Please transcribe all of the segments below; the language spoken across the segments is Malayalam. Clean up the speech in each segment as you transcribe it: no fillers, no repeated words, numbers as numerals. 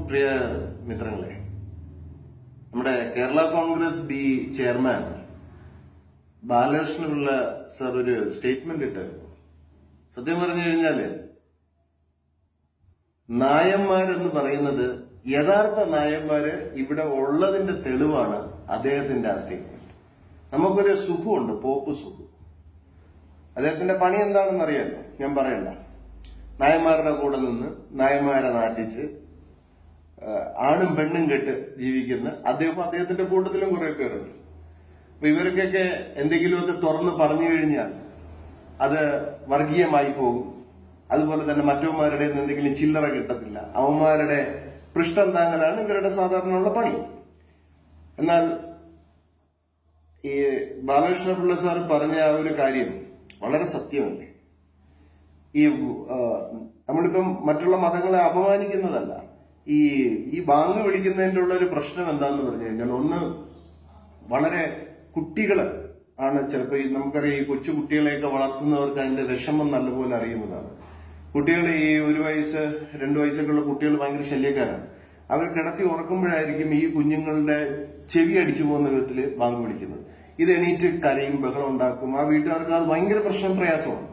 പ്രിയ മിത്രങ്ങളെ, നമ്മുടെ Kerala Congress B chairman Balakrishna Pillai sir ഒരു സ്റ്റേറ്റ്മെന്റ് ഇട്ടായിരുന്നു. സത്യം പറഞ്ഞു കഴിഞ്ഞാല് നായന്മാരെന്ന് പറയുന്നത് യഥാർത്ഥ നായന്മാര് ഇവിടെ ഉള്ളതിന്റെ തെളിവാണ് അദ്ദേഹത്തിന്റെ ആ സ്റ്റേറ്റ്മെന്റ്. നമുക്കൊരു സുഖമുണ്ട്, പോപ്പ് സുഖം. അദ്ദേഹത്തിന്റെ പണി എന്താണെന്ന് അറിയാമല്ലോ, ഞാൻ പറയണ്ട. നായന്മാരുടെ കൂടെ നിന്ന് നായന്മാരെ നാട്ടിച്ച് ആണും പെണ്ണും കെട്ട് ജീവിക്കുന്ന അദ്ദേഹത്തിന്റെ കൂട്ടത്തിലും കുറെ പേരുണ്ട്. അപ്പൊ ഇവർക്കൊക്കെ എന്തെങ്കിലുമൊക്കെ തുറന്ന് പറഞ്ഞു കഴിഞ്ഞാൽ അത് വർഗീയമായി പോകും. അതുപോലെ തന്നെ മറ്റവന്മാരുടെ എന്തെങ്കിലും ചില്ലറ കിട്ടത്തില്ല. അവന്മാരുടെ പൃഷ്ഠം താങ്ങലാണ് ഇവരുടെ സാധാരണയുള്ള പണി. എന്നാൽ ഈ ബാലകൃഷ്ണപിള്ള സാർ പറഞ്ഞ ആ ഒരു കാര്യം വളരെ സത്യമല്ലേ. നമ്മളിപ്പം മറ്റുള്ള മതങ്ങളെ അപമാനിക്കുന്നതല്ല. ഈ ബാങ്ക് വിളിക്കുന്നതിൻ്റെ ഉള്ള ഒരു പ്രശ്നം എന്താന്ന് പറഞ്ഞു കഴിഞ്ഞാൽ, ഒന്ന് വളരെ കുട്ടികള് ആണ് ചിലപ്പോൾ നമുക്കറിയാം, ഈ കൊച്ചു കുട്ടികളെയൊക്കെ വളർത്തുന്നവർക്ക് അതിന്റെ വിഷമം നല്ലപോലെ അറിയുന്നതാണ്. കുട്ടികൾ ഈ 1 വയസ്സ് 2 വയസ്സൊക്കെയുള്ള കുട്ടികൾ ഭയങ്കര ശല്യക്കാരാണ്. അവർ കിടത്തി ഉറക്കുമ്പോഴായിരിക്കും ഈ കുഞ്ഞുങ്ങളുടെ ചെവി അടിച്ചു പോകുന്ന വിധത്തിൽ ബാങ്ക് വിളിക്കുന്നത്. ഇത് എണീറ്റ് കരയും, ബഹളം ഉണ്ടാക്കും. ആ വീട്ടുകാർക്ക് അത് ഭയങ്കര പ്രയാസമാണ്.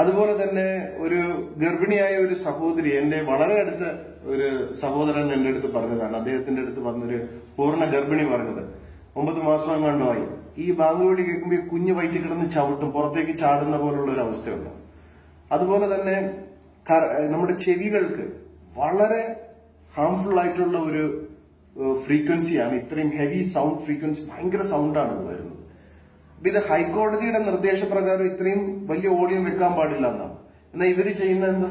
അതുപോലെ തന്നെ ഒരു ഗർഭിണിയായ ഒരു സഹോദരി, എന്റെ വളരെ അടുത്ത ഒരു സഹോദരൻ എന്റെ അടുത്ത് പറഞ്ഞതാണ്. അദ്ദേഹത്തിന്റെ അടുത്ത് വന്നൊരു പൂർണ്ണ ഗർഭിണി പറഞ്ഞത് 9 മാസം എങ്ങാണ്ടുമായി ഈ ബാങ്ക് വിളി കേൾക്കുമ്പോൾ ഈ കുഞ്ഞ് വയറ്റിൽ കിടന്ന് ചവിട്ടും, പുറത്തേക്ക് ചാടുന്ന പോലുള്ള ഒരു അവസ്ഥയുണ്ട്. അതുപോലെ തന്നെ നമ്മുടെ ചെവികൾക്ക് വളരെ ഹാംഫുൾ ആയിട്ടുള്ള ഒരു ഫ്രീക്വൻസിയാണ്. ഇത്രയും ഹെവി സൗണ്ട് ഫ്രീക്വൻസി, ഭയങ്കര സൗണ്ടാണ് ഇത് വരുന്നത്. അപ്പൊ ഇത് ഹൈക്കോടതിയുടെ നിർദ്ദേശപ്രകാരം ഇത്രയും വലിയ വോളിയം വെക്കാൻ പാടില്ല എന്നാണ്. എന്നാൽ ഇവര് ചെയ്യുന്നത് എന്താ,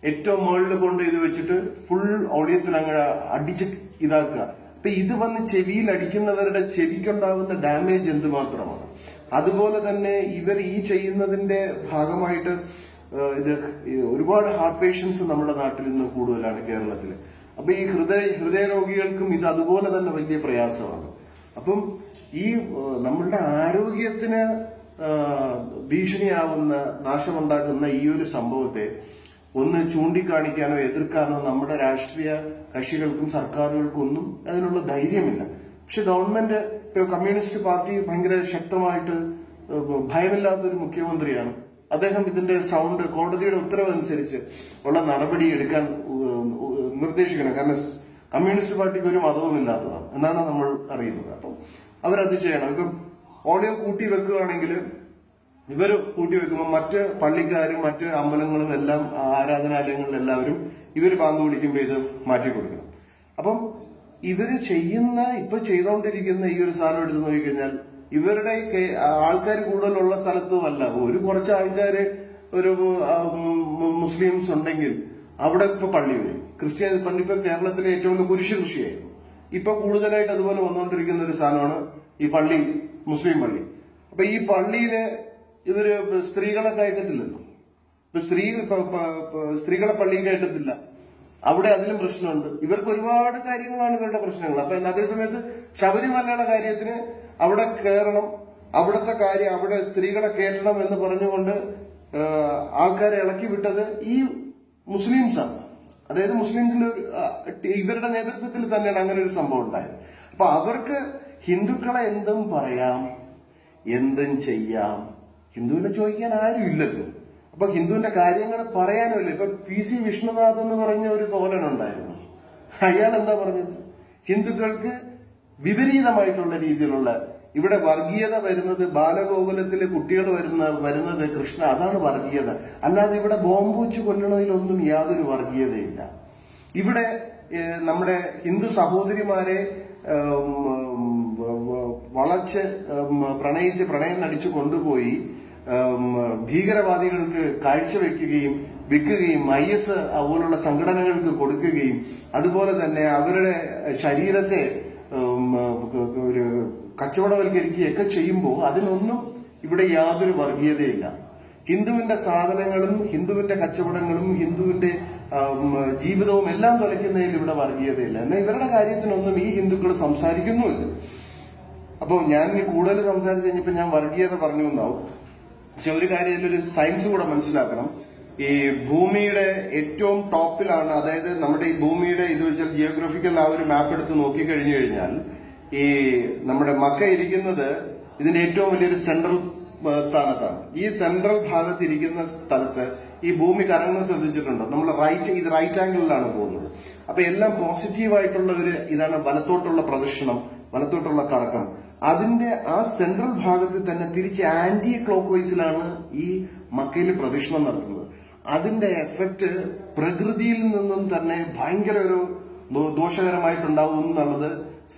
ഏറ്റവും മുകളിൽ കൊണ്ട് ഇത് വെച്ചിട്ട് ഫുൾ വോളിയത്തിൽ അങ്ങനെ അടിച്ച് ഇതാക്കുക. അപ്പൊ ഇത് വന്ന് ചെവിയിൽ അടിക്കുന്നവരുടെ ചെവിക്കുണ്ടാവുന്ന ഡാമേജ് എന്തുമാത്രമാണ്. അതുപോലെ തന്നെ ഇവർ ഈ ചെയ്യുന്നതിന്റെ ഭാഗമായിട്ട് ഇത് ഒരുപാട് ഹാർട്ട് പേഷ്യൻസ് നമ്മുടെ നാട്ടിൽ നിന്ന് കൂടുതലാണ് കേരളത്തിൽ. അപ്പൊ ഈ ഹൃദയ രോഗികൾക്കും ഇത് അതുപോലെ തന്നെ വലിയ പ്രയാസമാണ്. അപ്പം ഈ നമ്മളുടെ ആരോഗ്യത്തിന് ഭീഷണിയാവുന്ന, നാശമുണ്ടാക്കുന്ന ഈ ഒരു സംഭവത്തെ ഒന്ന് ചൂണ്ടിക്കാണിക്കാനോ എതിർക്കാനോ നമ്മുടെ രാഷ്ട്രീയ കക്ഷികൾക്കും സർക്കാരുകൾക്കും ഒന്നും അതിനുള്ള ധൈര്യമില്ല. പക്ഷെ ഗവൺമെന്റ്, കമ്മ്യൂണിസ്റ്റ് പാർട്ടി ഭയങ്കര ശക്തമായിട്ട് ഭയമില്ലാത്തൊരു മുഖ്യമന്ത്രിയാണ്. അദ്ദേഹം ഇതിന്റെ സൗണ്ട് കോടതിയുടെ ഉത്തരവനുസരിച്ച് ഉള്ള നടപടി എടുക്കാൻ നിർദ്ദേശിക്കണം. കാരണം കമ്മ്യൂണിസ്റ്റ് പാർട്ടിക്ക് ഒരു മതവും ഇല്ലാത്തതാണ് എന്നാണ് നമ്മൾ അറിയുന്നത്. അപ്പം അവരത് ചെയ്യണം. ഇപ്പം വോളിയം കൂട്ടി വെക്കുകയാണെങ്കിൽ, ഇവര് കൂട്ടി വെക്കുമ്പോൾ മറ്റ് പള്ളിക്കാരും മറ്റ് അമ്പലങ്ങളും എല്ലാം ആരാധനാലയങ്ങളിൽ എല്ലാവരും ഇവര് ബാങ്ക് വിളിക്കുമ്പോൾ ഇത് മാറ്റി കൊടുക്കണം. അപ്പം ഇവര് ഇപ്പൊ ചെയ്തുകൊണ്ടിരിക്കുന്ന ഈ ഒരു സാധനം എടുത്തു നോക്കിക്കഴിഞ്ഞാൽ, ഇവരുടെ ആൾക്കാർ കൂടുതലുള്ള സ്ഥലത്തും അല്ല, കുറച്ച് ആൾക്കാര് ഒരു മുസ്ലിംസ് ഉണ്ടെങ്കിൽ അവിടെ ഇപ്പൊ പള്ളി വരും. ക്രിസ്ത്യൻ പള്ളി ഇപ്പൊ കേരളത്തിലെ ഏറ്റവും കൂടുതൽ പുരുഷ കൃഷിയായിരുന്നു. ഇപ്പൊ കൂടുതലായിട്ട് അതുപോലെ വന്നുകൊണ്ടിരിക്കുന്ന ഒരു സാധനമാണ് ഈ പള്ളി, മുസ്ലിം പള്ളി. അപ്പൊ ഈ പള്ളിയില് ഇവര് സ്ത്രീകളെ കയറ്റത്തില്ലല്ലോ. സ്ത്രീകളെ പള്ളിയിൽ കയറ്റത്തില്ല. അവിടെ അതിലും പ്രശ്നമുണ്ട്. ഇവർക്ക് ഒരുപാട് കാര്യങ്ങളാണ് ഇവരുടെ പ്രശ്നങ്ങൾ. അപ്പൊ അതേസമയത്ത് ശബരിമലയുടെ കാര്യത്തിന് അവിടെ കയറണം, അവിടുത്തെ കാര്യം അവിടെ സ്ത്രീകളെ കയറ്റണം എന്ന് പറഞ്ഞുകൊണ്ട് ആൾക്കാരെ ഇളക്കി വിട്ടത് ഈ മുസ്ലിംസാണ്. അതായത് മുസ്ലിംസിൽ ഇവരുടെ നേതൃത്വത്തിൽ തന്നെയാണ് അങ്ങനെ ഒരു സംഭവം ഉണ്ടായത്. അപ്പൊ അവർക്ക് ഹിന്ദുക്കളെ എന്തും പറയാം, എന്തും ചെയ്യാം. ഹിന്ദുവിനെ ചോദിക്കാൻ ആരും ഇല്ലല്ലോ. അപ്പൊ ഹിന്ദുവിന്റെ കാര്യങ്ങൾ പറയാനുമില്ല. ഇപ്പൊ PC വിഷ്ണുനാഥ് എന്ന് പറഞ്ഞ ഒരു തോലനുണ്ടായിരുന്നു. അയാൾ എന്താ പറഞ്ഞത്, ഹിന്ദുക്കൾക്ക് വിപരീതമായിട്ടുള്ള രീതിയിലുള്ള ഇവിടെ വർഗീയത വരുന്നത്, ബാലഗോകുലത്തിലെ കുട്ടികൾ വരുന്നത് കൃഷ്ണ, അതാണ് വർഗീയത. അല്ലാതെ ഇവിടെ ബോംബ് വെച്ച് കൊല്ലണതിലൊന്നും യാതൊരു വർഗീയതയില്ല. ഇവിടെ നമ്മുടെ ഹിന്ദു സഹോദരിമാരെ വളച്ച് പ്രണയിച്ച് പ്രണയം നടിച്ചു കൊണ്ടുപോയി ഭീകരവാദികൾക്ക് കാഴ്ചവെക്കുകയും വിൽക്കുകയും IS പോലുള്ള സംഘടനകൾക്ക് കൊടുക്കുകയും അതുപോലെ തന്നെ അവരുടെ ശരീരത്തെ ഒരു കച്ചവടവൽക്കരിക്കുകയൊക്കെ ചെയ്യുമ്പോൾ അതിനൊന്നും ഇവിടെ യാതൊരു വർഗീയതയില്ല. ഹിന്ദുവിന്റെ സാധനങ്ങളും ഹിന്ദുവിന്റെ കച്ചവടങ്ങളും ഹിന്ദുവിന്റെ ജീവിതവും എല്ലാം തുലയ്ക്കുന്നതിൽ ഇവിടെ വർഗീയതയില്ല. എന്നാൽ ഇവരുടെ കാര്യത്തിനൊന്നും ഈ ഹിന്ദുക്കൾ സംസാരിക്കുന്നുമില്ല. അപ്പോൾ ഞാൻ കൂടുതൽ സംസാരിച്ച് കഴിഞ്ഞപ്പോൾ ഞാൻ വർഗീയത പറഞ്ഞു എന്നാവും. പക്ഷെ ഒരു കാര്യം, ഇതിലൊരു സയൻസ് കൂടെ മനസ്സിലാക്കണം. ഈ ഭൂമിയുടെ ഏറ്റവും ടോപ്പിലാണ്. അതായത് നമ്മുടെ ഈ ഭൂമിയുടെ ഇത് വെച്ചാൽ ജിയോഗ്രഫിക്കൽ ആ ഒരു മാപ്പ് എടുത്ത് നോക്കിക്കഴിഞ്ഞു കഴിഞ്ഞാൽ ഈ നമ്മുടെ മക്ക ഇരിക്കുന്നത് ഇതിന്റെ ഏറ്റവും വലിയൊരു സെൻട്രൽ സ്ഥാനത്താണ്. ഈ സെൻട്രൽ ഭാഗത്ത് ഇരിക്കുന്ന സ്ഥലത്ത് ഈ ഭൂമി കറങ്ങുന്നത് ശ്രദ്ധിച്ചിട്ടുണ്ടോ? നമ്മൾ ഇത് റൈറ്റ് ആംഗിളിലാണ് പോകുന്നത്. അപ്പൊ എല്ലാം പോസിറ്റീവായിട്ടുള്ള ഒരു ഇതാണ് വലത്തോട്ടുള്ള പ്രദക്ഷിണം, വലത്തോട്ടുള്ള കറക്കം. അതിന്റെ ആ സെൻട്രൽ ഭാഗത്ത് തന്നെ തിരിച്ച് ആന്റി ക്ലോക്ക് വൈസിലാണ് ഈ മക്കയിൽ പ്രദക്ഷിണം നടത്തുന്നത്. അതിന്റെ എഫക്റ്റ് പ്രകൃതിയിൽ നിന്നും തന്നെ ഭയങ്കര ഒരു ദോഷകരമായിട്ടുണ്ടാവും എന്നുള്ളത്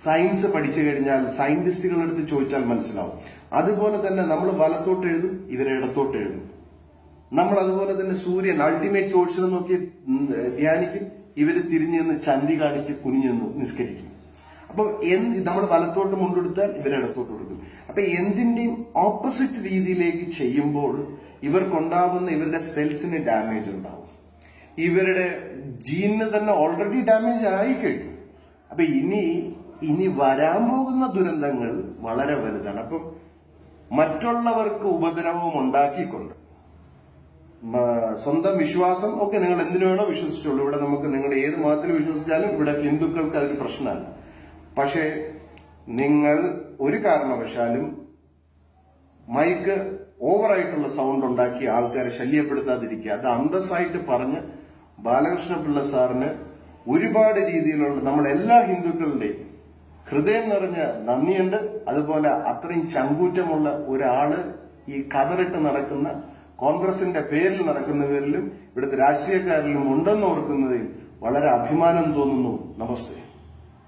സയൻസ് പഠിച്ചു കഴിഞ്ഞാൽ, സയന്റിസ്റ്റുകളെടുത്ത് ചോദിച്ചാൽ മനസ്സിലാവും. അതുപോലെ തന്നെ നമ്മൾ വലത്തോട്ട് എഴുതും, ഇവരെ ഇടത്തോട്ട് എഴുതും. നമ്മൾ അതുപോലെ തന്നെ സൂര്യൻ അൾട്ടിമേറ്റ് സോഴ്സിനെ നോക്കി ധ്യാനിക്കും, ഇവര് തിരിഞ്ഞു നിന്ന് ചന്തി കാണിച്ച് കുനിഞ്ഞു നിസ്കരിക്കും. അപ്പൊ നമ്മൾ വലത്തോട്ട് മുണ്ടെടുത്താൽ ഇവരെ ഇടത്തോട്ട് കൊടുക്കും. അപ്പൊ എന്തിന്റെയും ഓപ്പോസിറ്റ് രീതിയിലേക്ക് ചെയ്യുമ്പോൾ ഇവർക്കുണ്ടാവുന്ന ഇവരുടെ സെൽസിന് ഡാമേജ് ഉണ്ടാവും. ഇവരുടെ ജീനിന് തന്നെ ഓൾറെഡി ഡാമേജ് ആയി കഴിഞ്ഞു. അപ്പൊ ഇനി വരാൻ പോകുന്ന ദുരന്തങ്ങൾ വളരെ വലുതാണ്. അപ്പം മറ്റുള്ളവർക്ക് ഉപദ്രവം ഉണ്ടാക്കിക്കൊണ്ട് സ്വന്തം വിശ്വാസം ഒക്കെ നിങ്ങൾ എന്തിനു വേണോ വിശ്വസിച്ചോളൂ. ഇവിടെ നമുക്ക് നിങ്ങൾ ഏത് മതത്തിൽ വിശ്വസിച്ചാലും ഇവിടെ ഹിന്ദുക്കൾക്ക് അതൊരു പ്രശ്നമല്ല. പക്ഷേ നിങ്ങൾ ഒരു കാരണവശാലും മൈക്ക് ഓവറായിട്ടുള്ള സൗണ്ട് ഉണ്ടാക്കി ആൾക്കാരെ ശല്യപ്പെടുത്താതിരിക്കുക. അത് അന്തസ്സായിട്ട് പറഞ്ഞ് ബാലകൃഷ്ണ പിള്ള സാറിന് ഒരുപാട് രീതിയിലുള്ള നമ്മളെല്ലാ ഹിന്ദുക്കളുടെയും ഹൃദയം നിറഞ്ഞ നന്ദിയുണ്ട്. അതുപോലെ അത്രയും ചങ്കൂറ്റമുള്ള ഒരാള് ഈ കതറിട്ട് നടക്കുന്ന കോൺഗ്രസിന്റെ പേരിൽ നടക്കുന്നവരിലും ഇവിടുത്തെ രാഷ്ട്രീയക്കാരിലും ഉണ്ടെന്ന് ഓർക്കുന്നതിൽ വളരെ അഭിമാനം തോന്നുന്നു. നമസ്തേ.